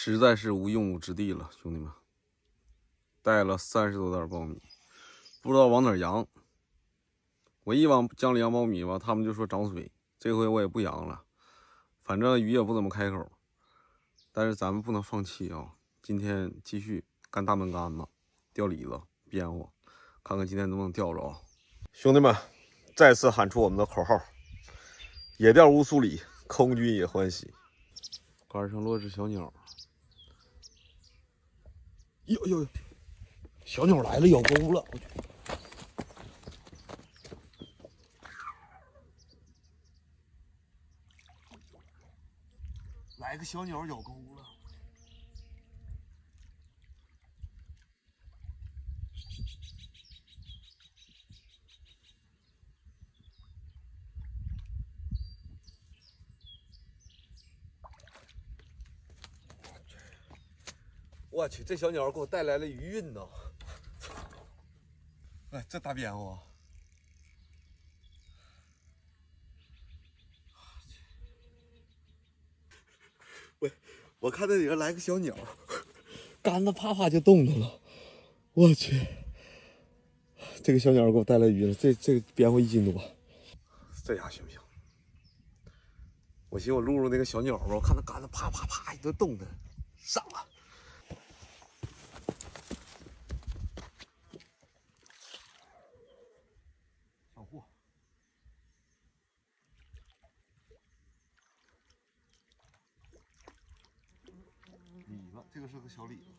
实在是无用武之地了，兄弟们。带了30多袋苞米，不知道往哪儿扬。我一往江里扬苞米吧，他们就说涨水。这回我也不扬了，反正鱼也不怎么开口。但是咱们不能放弃啊！今天继续干大门杆子，钓李子、边货，看看今天能不能钓着啊！兄弟们，再次喊出我们的口号：野钓无苏里，空军也欢喜。杆上落只小鸟，哟哟，小鸟来了，咬钩了！我去，来个小鸟咬钩了！我去，这小鸟给我带来了余韵呐！哎，这大边货，我看那里边来个小鸟，杆子啪啪就动弹了。我去，这个小鸟给我带来鱼了，这个边货1斤多，这下行不行？我寻思我录入那个小鸟吧，我看那杆子啪啪啪一顿动弹，上了。小货，李子，这个是个小李子。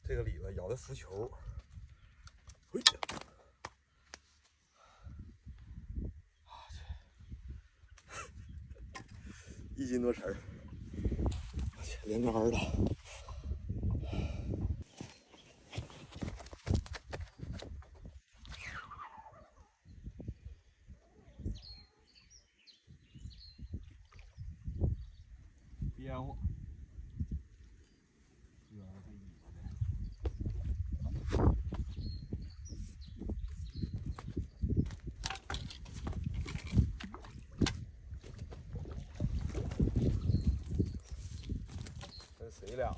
这个李子咬的浮球，嘿，1斤多匙，连杆的。边货。跟谁俩呢？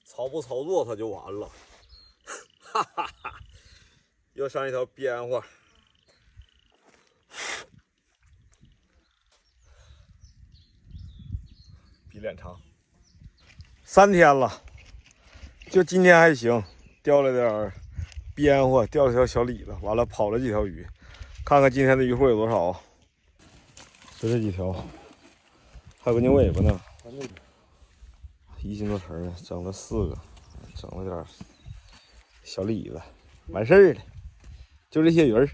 操不操作它就完了，哈哈哈！又上一条边货，比脸长。3天了，就今天还行，钓了点边货，钓了条小李子，完了跑了几条鱼，看看今天的鱼货有多少。就这几条，还有个牛尾巴呢，1斤多匙呢，整了4个，整了点小李子，完事儿了，就这些鱼儿。